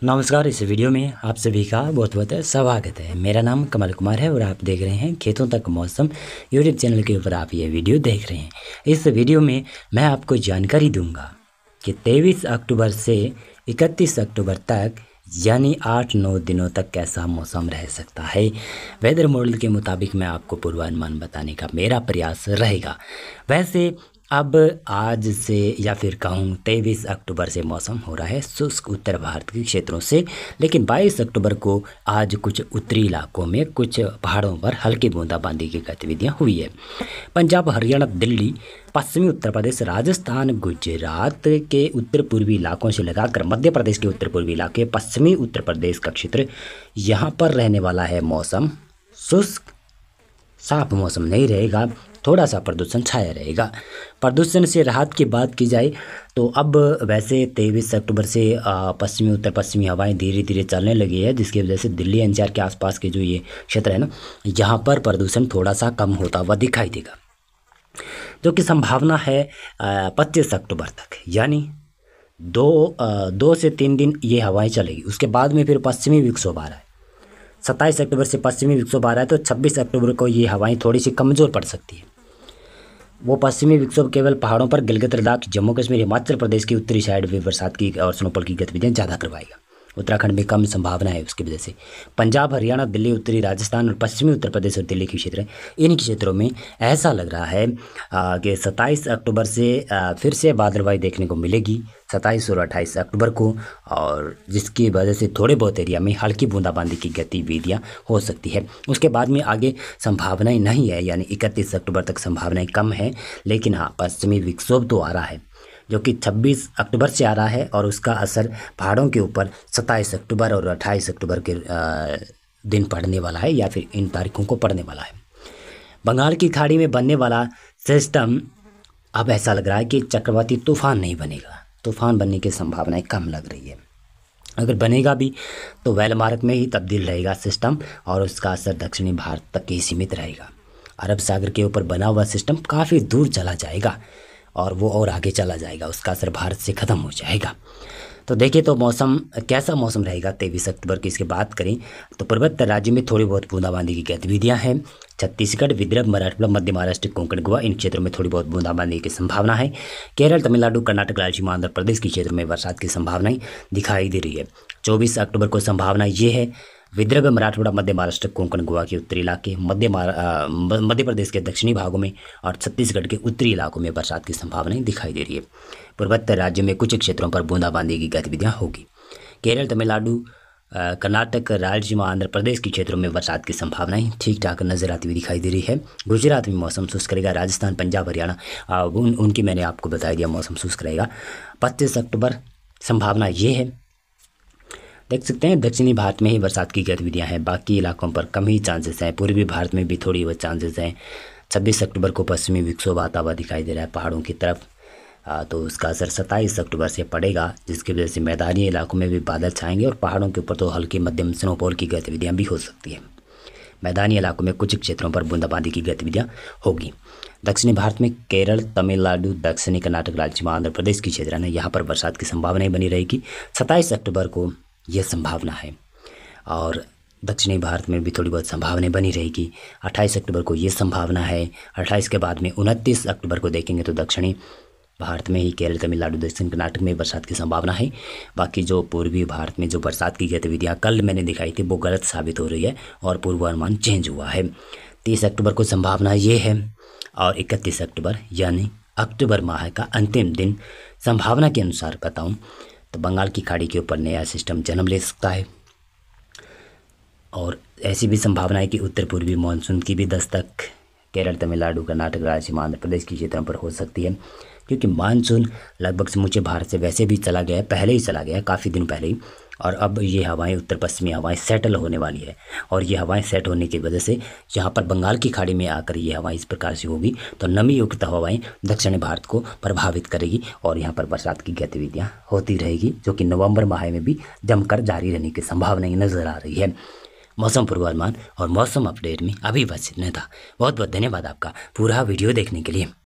नमस्कार। इस वीडियो में आप सभी का बहुत बहुत स्वागत है। मेरा नाम कमल कुमार है और आप देख रहे हैं खेतों तक मौसम यूट्यूब चैनल के ऊपर आप ये वीडियो देख रहे हैं। इस वीडियो में मैं आपको जानकारी दूंगा कि 23 अक्टूबर से 31 अक्टूबर तक यानी 8-9 दिनों तक कैसा मौसम रह सकता है। वेदर मॉडल के मुताबिक मैं आपको पूर्वानुमान बताने का मेरा प्रयास रहेगा। वैसे अब आज से या फिर कहूँ 23 अक्टूबर से मौसम हो रहा है शुष्क उत्तर भारत के क्षेत्रों से, लेकिन 22 अक्टूबर को आज कुछ उत्तरी इलाकों में कुछ पहाड़ों पर हल्की बूंदाबांदी की गतिविधियाँ हुई है। पंजाब, हरियाणा, दिल्ली, पश्चिमी उत्तर प्रदेश, राजस्थान, गुजरात के उत्तर पूर्वी इलाकों से लगाकर मध्य प्रदेश के उत्तर पूर्वी इलाके, पश्चिमी उत्तर प्रदेश का क्षेत्र, यहाँ पर रहने वाला है मौसम शुष्क, साफ मौसम नहीं रहेगा, थोड़ा सा प्रदूषण छाया रहेगा। प्रदूषण से राहत की बात की जाए तो अब वैसे 23 अक्टूबर से पश्चिमी उत्तर पश्चिमी हवाएं धीरे धीरे चलने लगी है, जिसकी वजह से दिल्ली एनसीआर के आसपास के जो ये क्षेत्र है ना, यहाँ पर प्रदूषण थोड़ा सा कम होता हुआ दिखाई देगा, जो कि संभावना है 25 अक्टूबर तक, यानी दो से 3 दिन ये हवाएं चलेगी। उसके बाद में फिर पश्चिमी विक्षोभ आ रहा है। 27 अक्टूबर से पश्चिमी विक्षोभ आ रहा है, तो 26 अक्टूबर को ये हवाएं थोड़ी सी कमज़ोर पड़ सकती है। वो पश्चिमी विक्षोभ केवल पहाड़ों पर गिलगित लद्दाख, जम्मू कश्मीर, हिमाचल प्रदेश की उत्तरी साइड में बरसात की और स्नोफॉल की गतिविधियां ज़्यादा करवाएगा। उत्तराखंड में कम संभावना है उसकी वजह से। पंजाब, हरियाणा, दिल्ली, उत्तरी राजस्थान और पश्चिमी उत्तर प्रदेश और दिल्ली के क्षेत्र हैं, इन क्षेत्रों में ऐसा लग रहा है कि 27 अक्टूबर से फिर से बादलवाई देखने को मिलेगी 27 और 28 अक्टूबर को, और जिसकी वजह से थोड़े बहुत एरिया में हल्की बूंदाबांदी की गतिविधियां हो सकती है। उसके बाद में आगे संभावनाएं नहीं है, यानी 31 अक्टूबर तक संभावनाएं कम है। लेकिन हाँ, पश्चिमी विक्षोभ तो आ रहा है जो कि 26 अक्टूबर से आ रहा है, और उसका असर पहाड़ों के ऊपर 27 अक्टूबर और 28 अक्टूबर के दिन पड़ने वाला है, या फिर इन तारीखों को पड़ने वाला है। बंगाल की खाड़ी में बनने वाला सिस्टम अब ऐसा लग रहा है कि चक्रवाती तूफान नहीं बनेगा। तूफान बनने की संभावनाएं कम लग रही है। अगर बनेगा भी तो वैलमार्क में ही तब्दील रहेगा सिस्टम, और उसका असर दक्षिणी भारत तक ही सीमित रहेगा। अरब सागर के ऊपर बना हुआ सिस्टम काफ़ी दूर चला जाएगा और वो और आगे चला जाएगा, उसका असर भारत से ख़त्म हो जाएगा। तो देखिए, तो मौसम कैसा मौसम रहेगा 23 अक्टूबर की, इसकी बात करें तो पूर्वोत्तर राज्य में थोड़ी बहुत बूंदाबांदी की गतिविधियां हैं। छत्तीसगढ़, विदर्भ, मराठवाड़ा, मध्य महाराष्ट्र, कोंकण, गोवा, इन क्षेत्रों में थोड़ी बहुत बूंदाबांदी की संभावना है। केरल, तमिलनाडु, कर्नाटक, राज्य आंध्र प्रदेश के क्षेत्र में बरसात की संभावनाएं दिखाई दे रही है। 24 अक्टूबर को संभावना ये है, विदर्भ, मराठवाड़ा, मध्य महाराष्ट्र, कोंकण, गोवा के उत्तरी इलाके, मध्य प्रदेश के दक्षिणी भागों में और छत्तीसगढ़ के उत्तरी इलाकों में बरसात की संभावनाएं दिखाई दे रही है। पूर्वोत्तर राज्य में कुछ क्षेत्रों पर बूंदाबांदी की गतिविधियां होगी। केरल, तमिलनाडु, कर्नाटक, राज्य आंध्र प्रदेश के क्षेत्रों में बरसात की संभावनाएं ठीक ठाक नजर आती हुई दिखाई दे रही है। गुजरात में मौसम शुष्क रहेगा। राजस्थान, पंजाब, हरियाणा उनकी मैंने आपको बता दिया, मौसम शुष्क रहेगा। 25 अक्टूबर संभावना ये है, देख सकते हैं दक्षिणी भारत में ही बरसात की गतिविधियां हैं, बाकी इलाकों पर कम ही चांसेस हैं। पूर्वी भारत में भी थोड़ी बहुत चांसेस हैं। 26 अक्टूबर को पश्चिमी विक्षोभ आता हुआ दिखाई दे रहा है पहाड़ों की तरफ, तो उसका असर 27 अक्टूबर से पड़ेगा, जिसकी वजह से मैदानी इलाकों में भी बादल छाएंगे और पहाड़ों के ऊपर तो हल्की मध्यम स्नोफॉल की गतिविधियाँ भी हो सकती हैं। मैदानी इलाकों में कुछ क्षेत्रों पर बूंदाबांदी की गतिविधियाँ होगी। दक्षिणी भारत में केरल, तमिलनाडु, दक्षिणी कर्नाटक, राज्य आंध्र प्रदेश की क्षेत्र है, यहाँ पर बरसात की संभावनाएं बनी रहेगी। 27 अक्टूबर को यह संभावना है, और दक्षिणी भारत में भी थोड़ी बहुत संभावनाएं बनी रहेगी। 28 अक्टूबर को ये संभावना है। 28 के बाद में 29 अक्टूबर को देखेंगे तो दक्षिणी भारत में ही केरल, तमिलनाडु, दक्षिण कर्नाटक में बरसात की संभावना है। बाकी जो पूर्वी भारत में जो बरसात की गतिविधियाँ कल मैंने दिखाई थी वो गलत साबित हो रही है और पूर्वानुमान चेंज हुआ है। 30 अक्टूबर को संभावना ये है, और 31 अक्टूबर यानी अक्टूबर माह का अंतिम दिन संभावना के अनुसार बताऊँ तो बंगाल की खाड़ी के ऊपर नया सिस्टम जन्म ले सकता है, और ऐसी भी संभावना है कि उत्तर पूर्वी मानसून की भी दस्तक केरल, तमिलनाडु, कर्नाटक, राज्य आंध्र प्रदेश के क्षेत्रों पर हो सकती है, क्योंकि मानसून लगभग समूचे भारत से वैसे भी चला गया है, पहले ही चला गया है, काफ़ी दिन पहले ही, और अब ये हवाएं उत्तर पश्चिमी हवाएं सेटल होने वाली है, और ये हवाएं सेट होने की वजह से यहाँ पर बंगाल की खाड़ी में आकर ये हवाएं इस प्रकार से होगी तो नमी युक्त हवाएं दक्षिणी भारत को प्रभावित करेगी, और यहाँ पर बरसात की गतिविधियाँ होती रहेगी, जो कि नवंबर माह में भी जमकर जारी रहने की संभावनाएं नजर आ रही है। मौसम पूर्वानुमान और मौसम अपडेट में अभी बस इतना था। बहुत बहुत धन्यवाद आपका पूरा वीडियो देखने के लिए।